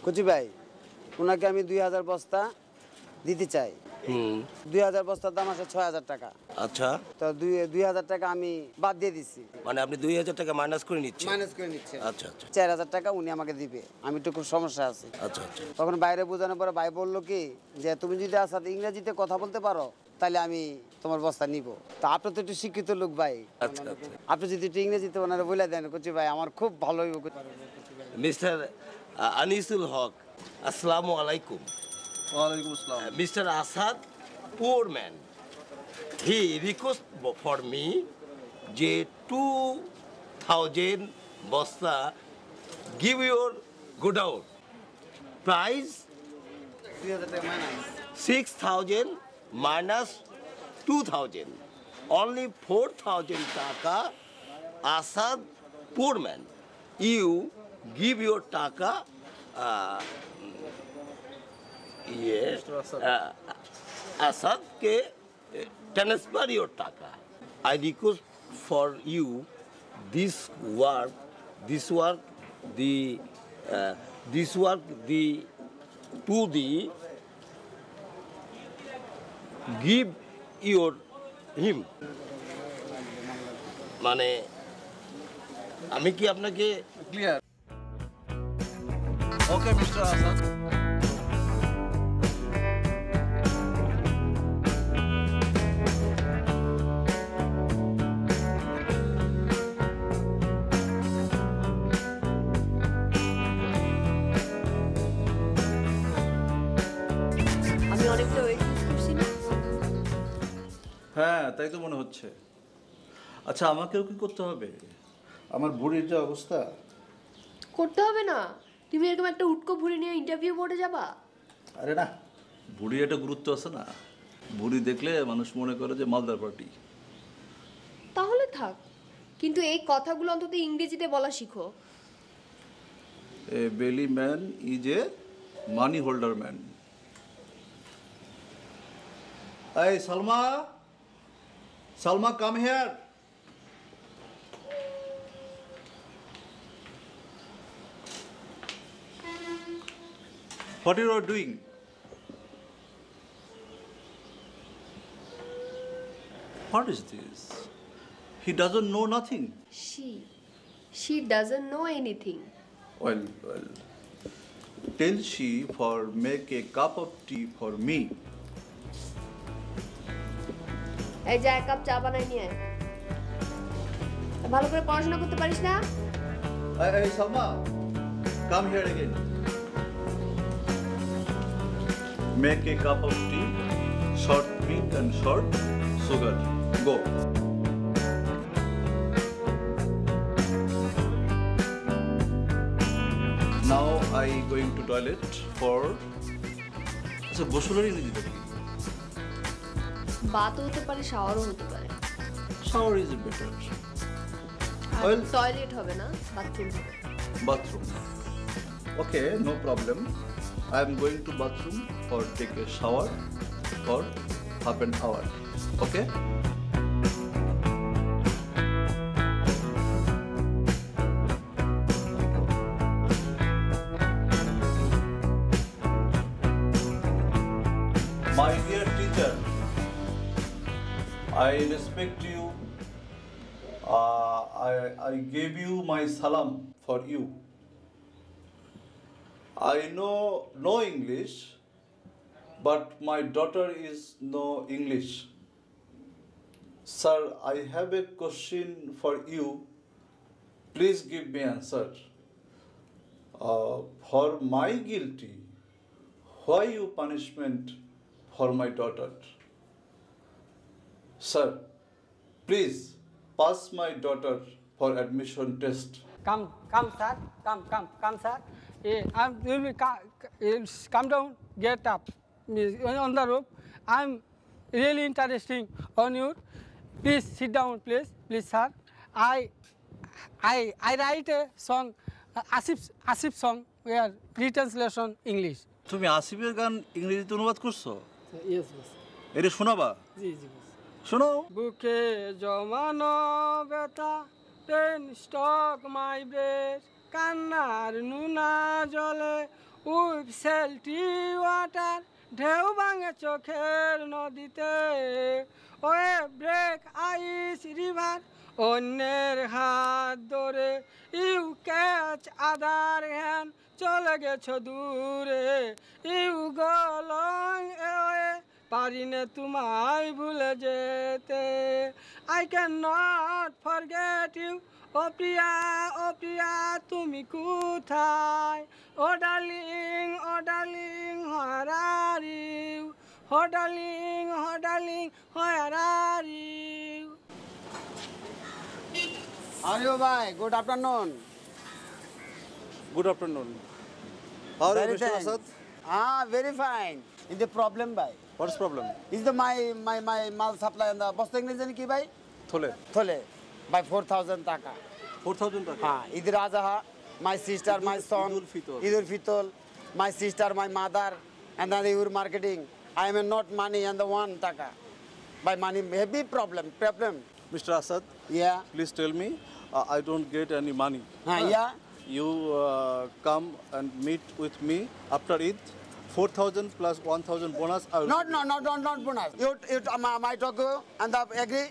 [SPEAKER 8] কোচি ভাই, ওনাকে আমি 2000 বস্তা দিতে চাই। 2000 বস্তার দাম আছে 6000 টাকা।
[SPEAKER 9] আচ্ছা,
[SPEAKER 8] তো 2000 টাকা আমি বাদ দিয়ে দিচ্ছি,
[SPEAKER 9] মানে আপনি 2000 টাকা মাইনাস করে নিচ্ছেন?
[SPEAKER 8] মাইনাস করে নিচ্ছে।
[SPEAKER 9] আচ্ছা আচ্ছা
[SPEAKER 8] 4000 টাকা উনি আমাকে দিবে, আমি একটু খুব সমস্যা আছে।
[SPEAKER 9] আচ্ছা আচ্ছা।
[SPEAKER 8] তখন বাইরে বোঝানোর পরে ভাই বললো কি যে তুমি যদি আসাদ ইংরেজিতে কথা বলতে পারো তাহলে আমি তোমার বস্তা নিব। তো আপনি তো একটু শিক্ষিত লোক ভাই,
[SPEAKER 9] আচ্ছা আচ্ছা।
[SPEAKER 8] আপনি যদি একটু ইংরেজিতে ওনারা বলে দেন কোচি ভাই, আমার খুব ভালো হইব।
[SPEAKER 9] মিস্টার আনিসুল হক, আসসালামু আলাইকুম।
[SPEAKER 2] ওয়ালাইকুম আসসালাম।
[SPEAKER 9] Mr. Asad, poor man. He request for me যে 2000 বস্তা give your godown. Price
[SPEAKER 8] 2000 টাকা minus.
[SPEAKER 9] 6000 minus 2000. Only 4000 taka. Asad, poor man. You give your taka. Yes. Asad ke transfer your taka. I request for you this work, the to the give your him. মানে আমি কি আপনাকে
[SPEAKER 2] clear? Okay mister Asad.
[SPEAKER 1] আমি অনেকটা wait করছি না?
[SPEAKER 2] হ্যাঁ, তাই তো মনে হচ্ছে। আচ্ছা, আমাকেও কি করতে হবে? আমার বুড়ির যে অবস্থা।
[SPEAKER 1] করতে হবে না, তুমি এরকম একটা উটকো ভুড়ি নিয়ে ইন্টারভিউ বোর্ডে যাবা?
[SPEAKER 2] আরে না, বুড়ির একটা গুরুত্ব আছে না। বুড়ি দেখলে মানুষ মনে করে যে মালদার পার্টি।
[SPEAKER 1] তাহলে থাক, কিন্তু এই কথাগুলো অন্তত ইংরেজিতে বলা শিখো।
[SPEAKER 2] A belly man is a money holder man. এই Salma, Salma come here. What you are doing? What is this? He doesn't know nothing.
[SPEAKER 1] She doesn't know anything.
[SPEAKER 2] Well. Tell she for make a cup of tea for me.
[SPEAKER 1] এই যা এক cup চা বানাই নিয়ে আয়। ভালো করে পড়াশোনা করতে পারিস না?
[SPEAKER 2] Hey, Salma, come here again. Make a cup of tea, short milk and short sugar. Go. Now I going to toilet for. আচ্ছা গোসলের ইংরেজিটা কি?
[SPEAKER 1] বাতও হতে পারে, শাওয়ারও হতে পারে।
[SPEAKER 2] Shower is better.
[SPEAKER 1] আর টয়লেট হবে না, বাথরুম হবে।
[SPEAKER 2] Bathroom. Okay, no problem. I am going to bathroom for take a shower for half an hour. Okay? My dear teacher, I respect you. I gave you my salam for you. I know no English, but my daughter is no English. Sir, I have a question for you. Please give me answer. For my guilty, why you punishment for my daughter? Sir, please pass my daughter for admission test.
[SPEAKER 5] Come, sir. Come, sir. Come down, get up on the rope. I'm really interesting on you. Please sit down, please, sir. I write a song, Asif song, where retranslation English.
[SPEAKER 2] তুমি আসিফের গান ইংরেজিতে অনুবাদ করছো?
[SPEAKER 5] Yes, boss.
[SPEAKER 2] এটা শোনাবা?
[SPEAKER 5] জি, boss.
[SPEAKER 2] শোনো।
[SPEAKER 5] বুকে জমানো ব্যথা, পেন স্টক মাই ব্রেস্ট, কান্নার নুনা জলে উইপ সেলটি ওয়াটার, ঢেউ ভাঙে চোখের নদীতে, ওয়ে ব্রেক আইস রিভার, অন্যের হাত ধরে ইউ ক্যাচ আদার হ্যান্ড, চলে গেছো দূরে ইউ গো লং অ্যাওয়ে, পারি না তোমায় ভুলে যেতে, I can not forget you, ও প্রিয়া তুমি কোথায়, oh darling where are you, oh darling where are you.
[SPEAKER 8] আরে ভাই, good afternoon.
[SPEAKER 4] Good afternoon. How are you, Mr. Asad?
[SPEAKER 8] Very fine. Is the problem, bhai?
[SPEAKER 4] What's the problem?
[SPEAKER 8] Is the my mal supply and the boss English ki bhai? Thole. By 4,000 taka.
[SPEAKER 4] 4,000 taka?
[SPEAKER 8] Eid Raja, my sister, my son. Eid ul Fitr. My sister, my mother, and then your marketing. I am not money and the 1 taka. By money, heavy problem.
[SPEAKER 4] Mr. Asad?
[SPEAKER 8] Yeah.
[SPEAKER 4] Please tell me, I don't get any money.
[SPEAKER 8] Yeah.
[SPEAKER 4] You come and meet with me after Eid. 4,000 plus 1,000 bonus.
[SPEAKER 8] Not bonus. You my talk and the agree.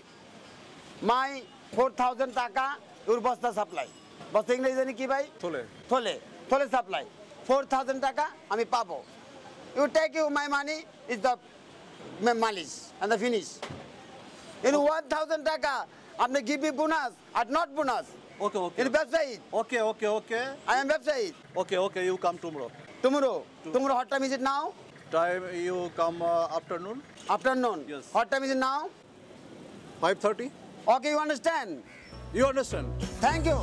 [SPEAKER 8] My 4,000 taka your bosta supply. Bosta English জানি কি ভাই? Thole supply. 4,000 taka আমি পাবো. You take my money is the malice and the finish. In 1,000 taka আপনি give me bonus or not bonus.
[SPEAKER 4] Okay.
[SPEAKER 8] In website.
[SPEAKER 4] Okay.
[SPEAKER 8] I am website.
[SPEAKER 4] Okay, you come tomorrow.
[SPEAKER 8] Tomorrow what time is it now?
[SPEAKER 4] Time you come afternoon.
[SPEAKER 8] Afternoon.
[SPEAKER 4] Yes.
[SPEAKER 8] What time is it now?
[SPEAKER 4] 5:30.
[SPEAKER 8] Okay, you understand?
[SPEAKER 4] You understand?
[SPEAKER 8] Thank you.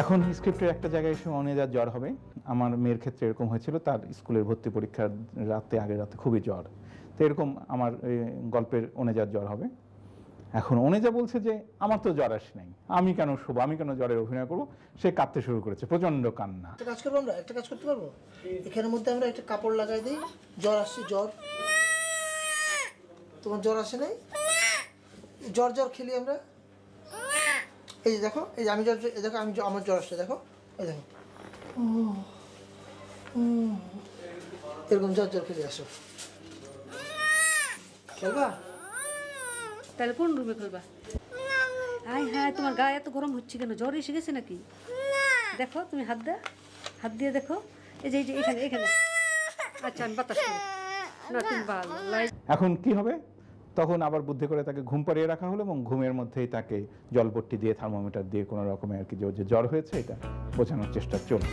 [SPEAKER 3] এখন স্ক্রিপ্টের একটা জায়গায় এসে অনেজার জ্বর হবে। আমার মেয়ের ক্ষেত্রে এরকম হয়েছিল, তার স্কুলের ভর্তি পরীক্ষার আগের রাতে খুবই জ্বর। তো এরকম আমার গল্পের অনেজার জ্বর হবে। এখন অনেজা বলছে যে আমার তো জ্বর আসে নাই, আমি কেন শোবো, আমি কেন জ্বরের অভিনয় করবো। সে কাঁদতে শুরু করেছে, প্রচন্ড কান্না।
[SPEAKER 10] একটা কাজ করবো, একটা কাজ করতে পারবো, এখানের মধ্যে আমরা একটা কাপড় লাগাই দিই, জ্বর আসছে, জ্বর তোমার জ্বর আসে নাই, জ্বর খেলি আমরা। এই যে দেখো, এই যে আমি জ্বর, দেখো আমি আমার জ্বর আসছে, দেখো এই দেখো, এরকম জ্বর জ্বর খেলে আসো খেলবা
[SPEAKER 11] তাহলে কোন রুমে খেলবা আয় হ্যাঁ তোমার গায়ে এত গরম হচ্ছে কেন জ্বর এসে গেছে নাকি দেখো তুমি হাত দিয়ে দেখো এই যে এখানে এখানে আচ্ছা আমি বাতাস করি না তুমি ভালো
[SPEAKER 3] এখন কি হবে তখন আবার বুদ্ধি করে তাকে ঘুম পাড়িয়ে রাখা হলো এবং ঘুমের মধ্যেই তাকে জলপট্টি দিয়ে থার্মোমিটার দিয়ে কোনো রকমে আর কি যে জ্বর হয়েছে এটা বোঝানোর চেষ্টা চলবে।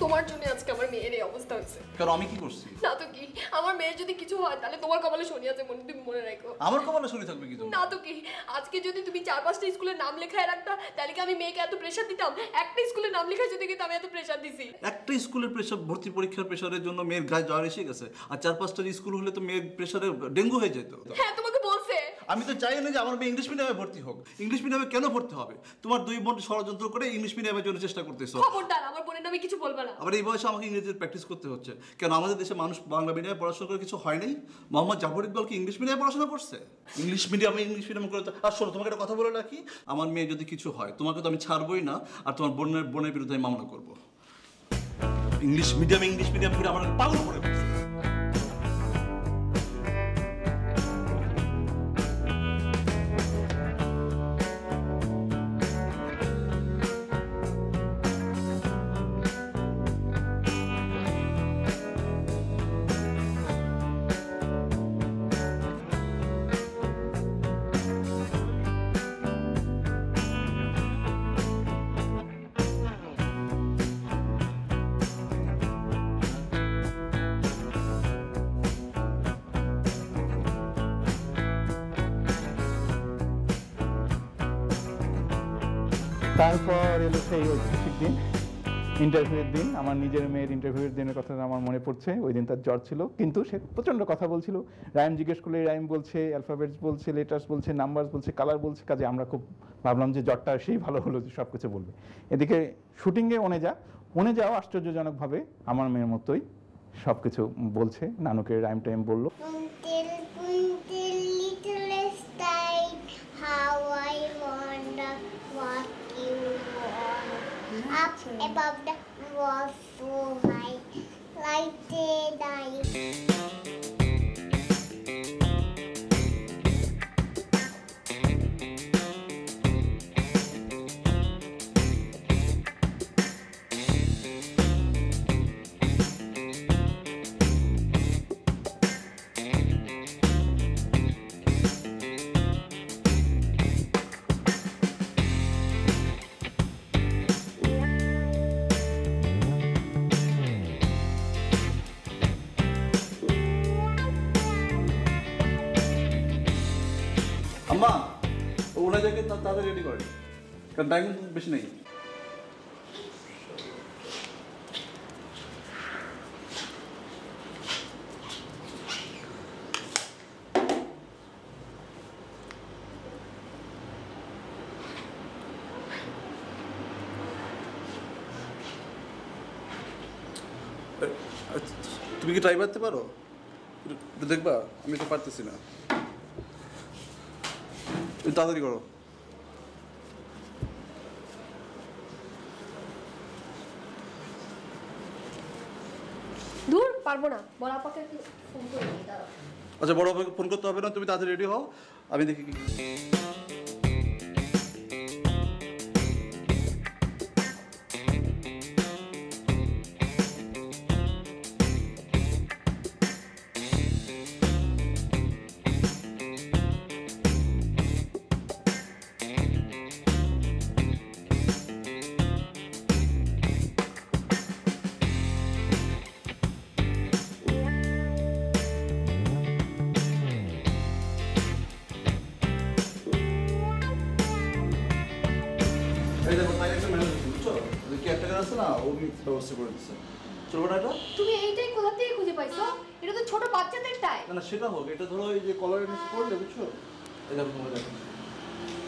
[SPEAKER 1] তোমার জন্য আজকে আমার মেয়ের এই অবস্থা হয়েছে।
[SPEAKER 2] কারণ আমি কি করছি?
[SPEAKER 1] না তো কি, আমার মেয়ের যদি কিছু হয় তাহলে তোমার কপালে শনি আছে, তুমি মনে রাখো।
[SPEAKER 2] আমার কপালে শনি থাকবে কি?
[SPEAKER 1] না তো কি, আজকে যদি তুমি 4-5টা স্কুলের নাম লেখায় রাখতা তাহলে কি আমি মেয়েকে এত প্রেসার দিতাম? একটা স্কুলের নাম লেখায় যদি কিন্তু আমি এত প্রেসার দিছি।
[SPEAKER 2] একটা স্কুলের প্রেসার, ভর্তি পরীক্ষার প্রেসারের জন্য মেয়ের গায়ে জ্বর এসে গেছে, আর 4-5টা স্কুল হলে তো মেয়ের প্রেসারে ডেঙ্গু হয়ে যেত।
[SPEAKER 1] হ্যাঁ তোমাকে বলছে।
[SPEAKER 2] আমি তো চাই না যে আমার মেয়ে ইংলিশ মিডিয়ামে ভর্তি হোক। ইংলিশ মিডিয়ামে কেন ভর্তি হবে? তোমার দুই বোন ষড়যন্ত্র করে ইংলিশ মিডিয়ামের জন্য চেষ্টা করতেছো।
[SPEAKER 1] খবরদার, আমার বোনের নামে কিছু বলবা না।
[SPEAKER 2] আবার এই বয়সে আমাকে ইংরেজি প্র্যাকটিস করতে হচ্ছে কেন? আমাদের দেশে মানুষ বাংলা মিডিয়ামে পড়াশোনা করে কিছু হয় নাই? মোহাম্মদ জাফর ইকবাল কি ইংলিশ মিডিয়ামে পড়াশোনা করছে? ইংলিশ মিডিয়ামে করে। আর শোনো, তোমাকে একটা কথা বলে রাখি, আমার মেয়ে যদি কিছু হয় তোমাকে তো আমি ছাড়বই না, আর তোমার বোনের বিরুদ্ধে আমি মামলা করবো। ইংলিশ মিডিয়াম করে আমার পাগল করে ফেলছে।
[SPEAKER 3] তারপর এলো সেই ঐতিহাসিক দিন, ইন্টারভিউয়ের দিন। আমার নিজের মেয়ের ইন্টারভিউয়ের দিনের কথা আমার মনে পড়ছে। ওই দিন তার জ্বর ছিল, কিন্তু সে প্রচণ্ড কথা বলছিল। রাইম জিজ্ঞেস করলে রাইম বলছে, অ্যালফাবেটস বলছে, লেটার্স বলছে, নাম্বারস বলছে, কালার বলছে। কাজে আমরা খুব ভাবলাম যে জ্বরটা সেই ভালো হলো যে সব কিছু বলবে। এদিকে শুটিংয়ে ওনে যাও আশ্চর্যজনকভাবে আমার মেয়ের মতোই সব কিছু বলছে। নানুকে রাইম টাইম বললো।
[SPEAKER 6] Up above the wall so high, like the dive.
[SPEAKER 2] আম্মা, ওনাদেরকে তাদের রেডি করে, কারণ টাইম বেশি নেই। তুমি কি ট্রাই করতে পারো? দেখবা, আমি তো পারতেছি না। তাড়াতাড়ি করো।
[SPEAKER 1] দূর পারবো না, বড় আপাকে ফোন করে দিই, দাঁড়াও।
[SPEAKER 2] আচ্ছা, বড় আপাকে ফোন করতে হবে না, তুমি তাড়াতাড়ি রেডি হও, আমি দেখি কি। ওই ক্যারেক্টার আছে না, ও ব্যবস্থা করে দিচ্ছে। চলবে না এটা?
[SPEAKER 1] তুমি এইটাই কোথা থেকে খুঁজে পাইছো? এটা তো ছোট বাচ্চাদের টাই।
[SPEAKER 2] না সেটা হোক, এটা ধরো এই যে কলারের নিচে পড়লে, বুঝছো? এই দেখো তোমরা দেখো,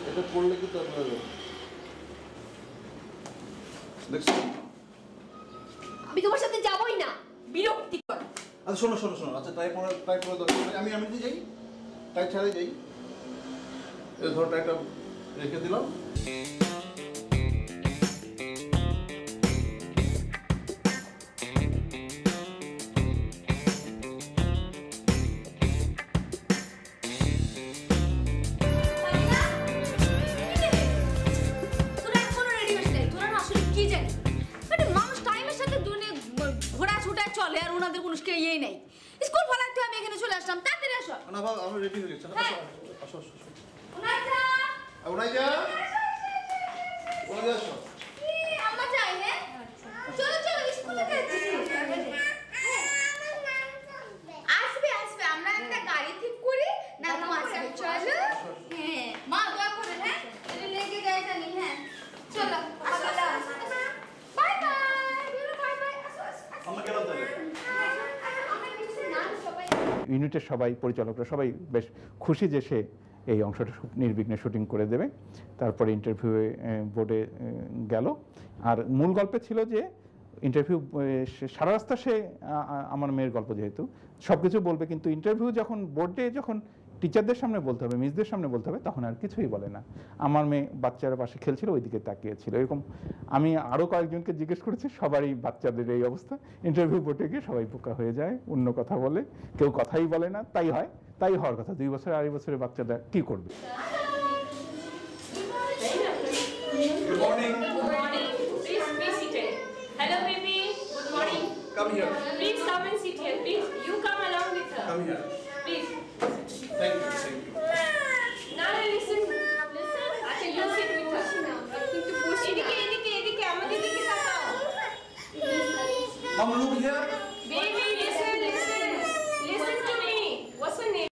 [SPEAKER 2] এটা পড়লে কিন্তু আপনার দেখছো?
[SPEAKER 1] আমি তোমার সাথে যাবই না, বিরক্তিকর।
[SPEAKER 2] আচ্ছা শোনো শোনো শোনো, আচ্ছা টাই পরে দরকার নেই, আমি দিয়ে যাই, টাই ছাড়াই যাই। এই ধরো টাইটা রেখে দিলাম।
[SPEAKER 7] চলে আর ওনাদের কোনো ইয়েই নেই। স্কুল ফলাইতে আমি এখানে চলে আসলাম, তাড়াতাড়ি আসো।
[SPEAKER 2] না বাবা, আমি রেডি হয়ে গেছি। আসো আসো।
[SPEAKER 7] ওনাইজা
[SPEAKER 2] ওনাইজা ওনাইজা আসো।
[SPEAKER 7] আম্মা যাই। হ্যাঁ চলো চলো, স্কুল থেকে আসবে আসবে, আমরা একটা গাড়ি ঠিক করি, নানু আসবে। চলো। হ্যাঁ মা দোয়া করে। হ্যাঁ এটা লেগে যায় জানি। হ্যাঁ চলো আসো। By bye. Bye by. আসো আসো।
[SPEAKER 2] আমরা গেলাম তাহলে।
[SPEAKER 3] ইউনিটের সবাই, পরিচালকরা সবাই বেশ খুশি যে সে এই অংশটা নির্বিঘ্নে শুটিং করে দেবে। তারপরে ইন্টারভিউয়ে বোর্ডে গেল। আর মূল গল্পে ছিল যে ইন্টারভিউ সারা রাস্তা সে আমার মেয়ের গল্প, যেহেতু সব কিছু বলবে, কিন্তু ইন্টারভিউ যখন বোর্ডে যখন টিচারদের সামনে বলতে হবে, মিসদের সামনে বলতে হবে, তখন আর কিছুই বলে না। আমার মেয়ে বাচ্চারা পাশে খেলছিল, ওই দিকে তাকিয়েছিল। এরকম আমি আরও কয়েকজনকে জিজ্ঞেস করেছি, সবারই বাচ্চাদের এই অবস্থা। ইন্টারভিউ বোর্ডে গিয়ে সবাই বোকা হয়ে যায়, অন্য কথা বলে, কেউ কথাই বলে না। তাই হয়, তাই হওয়ার কথা। 2 বছর 2.5 বছরের বাচ্চারা কী করবে?
[SPEAKER 2] Good morning.
[SPEAKER 12] Good morning. Please be seated. Hello, baby. Good morning.
[SPEAKER 2] Come here.
[SPEAKER 12] Please come and sit here. Please, you come along with her.
[SPEAKER 2] Come here.
[SPEAKER 12] Please.
[SPEAKER 2] Thank you. Thank you.
[SPEAKER 12] Now listen. Listen. আচ্ছা, you sit with her. কিন্তু বসি না। এদিকে এদিকে আমাদের দিকে তাকাও।
[SPEAKER 2] Mom, look here.
[SPEAKER 12] Baby, listen. Listen to me. What's your name?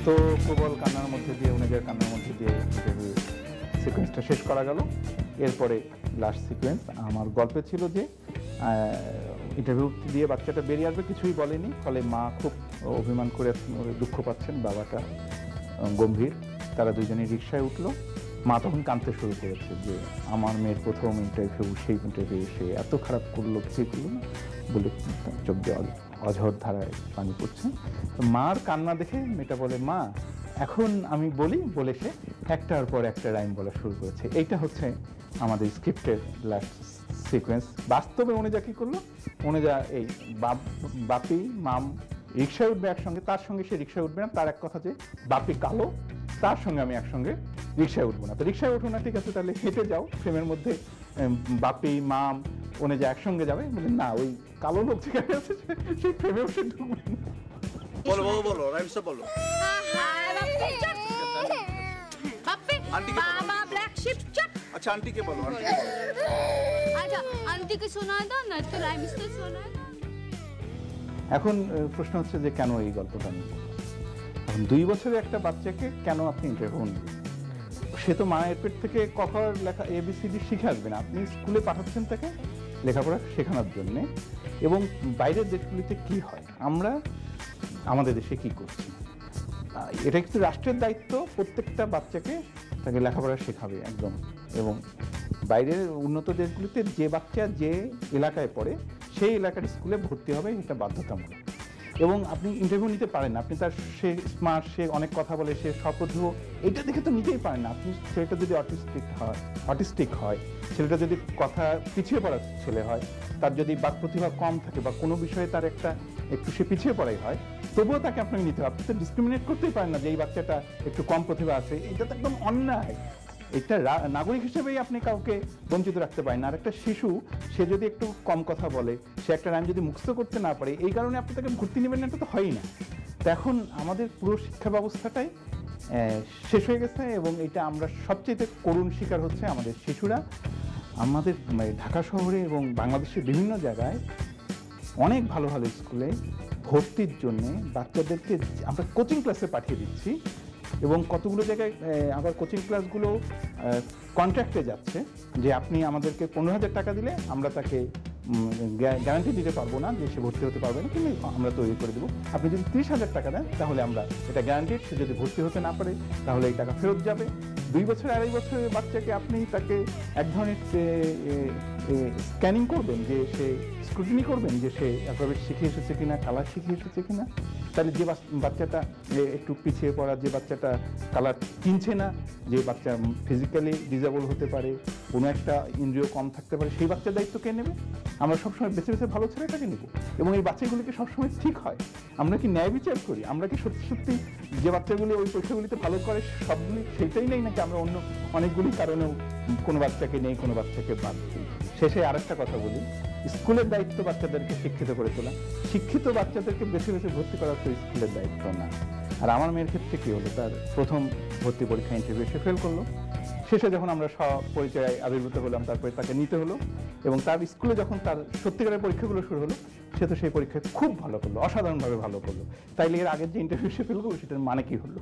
[SPEAKER 3] তো প্রবল কান্নার মধ্যে দিয়ে, অনেকের কান্নার মধ্যে দিয়ে সিকোয়েন্সটা শেষ করা গেল। এরপরে লাস্ট সিকোয়েন্স আমার গল্পে ছিল যে ইন্টারভিউ দিয়ে বাচ্চাটা বেরিয়ে আসবে, কিছুই বলেনি। ফলে মা খুব অভিমান করে দুঃখ পাচ্ছেন, বাবাটা গম্ভীর। তারা দুজনেই রিক্সায় উঠলো। মা তখন কাঁদতে শুরু করেছে যে আমার মেয়ের প্রথম ইন্টারভিউ, সেই ইন্টারভিউ সে এত খারাপ করলো, কিছুই করলো না বলে চোখ দিয়ে অঝর ধারায় পানি পড়ছে। তো মার কান্না দেখে মেয়েটা বলে, মা এখন আমি বলি, বলে সে একটার পর একটা রাইম বলা শুরু করেছে। এইটা হচ্ছে আমাদের স্ক্রিপ্টের লাস্ট সিকোয়েন্স। বাস্তবে উনি যা কী করলো, উনি যা এই বাপি মাম রিক্সায় উঠবে একসঙ্গে, তার সঙ্গে সে রিক্সায় উঠবে না। তার এক কথা যে বাপি কালো, তার সঙ্গে আমি একসঙ্গে রিক্সায় উঠবো না। তো রিক্সায় উঠো না, ঠিক আছে, তাহলে হেঁটে যাও। ফ্রেমের মধ্যে বাপি মাম উনি যা একসঙ্গে যাবে, বলে না ওই কালো লোক যেখানে আছে সেই ফ্রেমেও সে ঢুকবে না।
[SPEAKER 2] বলো বলো বলো, রাইমসটা বলো। আচ্ছা আন্টিকে বলো।
[SPEAKER 7] আচ্ছা আন্টিকে শোনায় দাও না, একটু রাইমসটা শোনায়।
[SPEAKER 3] এখন প্রশ্ন হচ্ছে যে কেন এই গল্পটা নিয়ে? এখন 2 বছরের একটা বাচ্চাকে কেন আপনি ইন্টারভিউ নেবেন? সে তো মায়ের পেট থেকে কখর লেখা ABCD শিখে আসবে না। আপনি স্কুলে পাঠাচ্ছেন তাকে লেখাপড়া শেখানোর জন্যে। এবং বাইরের দেশগুলিতে কি হয়, আমরা আমাদের দেশে কি করছি, এটা কিন্তু রাষ্ট্রের দায়িত্ব প্রত্যেকটা বাচ্চাকে তাকে লেখাপড়া শেখাবে একদম। এবং বাইরের উন্নত দেশগুলিতে যে বাচ্চা যে এলাকায় পড়ে সেই এলাকার স্কুলে ভর্তি হবে, এটা বাধ্যতামূলক। এবং আপনি ইন্টারভিউ নিতে পারেন না, আপনি তার সে স্মার্ট, সে অনেক কথা বলে, সে সপ্রতিভ, এটা দেখে তো নিতেই পারেন না। আপনি ছেলেটা যদি অটিস্টিক হয়, ছেলেটা যদি কথা পিছিয়ে পড়া ছেলে হয়, তার যদি বাক প্রতিভা কম থাকে বা কোনো বিষয়ে তার একটু সে পিছিয়ে পড়াই হয়, তবুও তাকে আপনাকে নিতে হবে। আপনি তো ডিসক্রিমিনেট করতেই পারেন না যে এই বাচ্চাটা একটু কম প্রতিভা আছে, এটা তো একদম অন্যায়। এটা নাগরিক হিসেবেই আপনি কাউকে বঞ্চিত রাখতে পারেন না। আর একটা শিশু, সে যদি একটু কম কথা বলে, সে একটা রাইম যদি মুখস্থ করতে না পারে, এই কারণে আপনি তাকে ভর্তি নেবেন না, এটা তো হয়ই না। তো এখন আমাদের পুরো শিক্ষা ব্যবস্থাটাই শেষ হয়ে গেছে। এবং এটা আমরা সবচেয়ে করুণ শিকার হচ্ছে আমাদের শিশুরা। আমাদের ঢাকা শহরে এবং বাংলাদেশের বিভিন্ন জায়গায় অনেক ভালো ভালো স্কুলে ভর্তির জন্যে বাচ্চাদেরকে আমরা কোচিং ক্লাসে পাঠিয়ে দিচ্ছি। এবং কতগুলো জায়গায় আবার কোচিং ক্লাসগুলো কন্ট্রাক্টে যাচ্ছে, যে আপনি আমাদেরকে 15,000 টাকা দিলে আমরা তাকে গ্যারান্টি দিতে পারবো না যে সে ভর্তি হতে পারবে না, কিন্তু আমরা তৈরি করে দেবো। আপনি যদি 30,000 টাকা দেন তাহলে আমরা এটা গ্যারান্টিড, সে যদি ভর্তি হতে না পারে তাহলে এই টাকা ফেরত যাবে। 2 বছর 2.5 বছরের বাচ্চাকে আপনি তাকে এক ধরনের স্ক্যানিং করবেন, যে সে স্ক্রুটিনি করবেন যে সে অ্যালফাবেট শিখে এসেছে কিনা, কালার শিখে এসেছে কিনা। তাহলে যে বাচ্চাটা একটু পিছিয়ে পড়া, যে বাচ্চাটা কালার চিনছে না, যে বাচ্চা ফিজিক্যালি ডিসেবল হতে পারে, কোনো একটা ইন্দ্রিয় কম থাকতে পারে, সেই বাচ্চার দায়িত্ব কে নেবে? আমরা সবসময় বেছে বেছে ভালো ছেলেটাকে নেব। এবং এই বাচ্চাগুলিকে সবসময় ঠিক হয়, আমরা কি ন্যায় বিচার করি? আমরা কি সত্যি সত্যি যে বাচ্চাগুলি ওই পরীক্ষাগুলিতে ভালো করে সবগুলি সেইটাই নেই, নাকি আমরা অন্য অনেকগুলি কারণেও কোনো বাচ্চাকে নেই, কোনো বাচ্চাকে বাদ দিই? শেষে আরেকটা কথা বলি, স্কুলের দায়িত্ব বাচ্চাদেরকে শিক্ষিত করে তোলা। শিক্ষিত বাচ্চাদেরকে বেছে বেছে ভর্তি করা তো স্কুলের দায়িত্ব না। আর আমার মেয়ের ক্ষেত্রে কী হলো, তার প্রথম ভর্তি পরীক্ষা ইন্টারভিউ সে ফেল করলো। শেষে যখন আমরা পরিচয়ে আবির্ভূত হলাম, তারপরে তাকে নিতে হলো। এবং তার স্কুলে যখন তার সত্যিকারের পরীক্ষাগুলো শুরু হলো, সে তো সেই পরীক্ষায় খুব ভালো করলো, অসাধারণভাবে ভালো করলো। তাইলে এর আগের যে ইন্টারভিউ সে ফেল করলো, সেটার মানে কী হলো?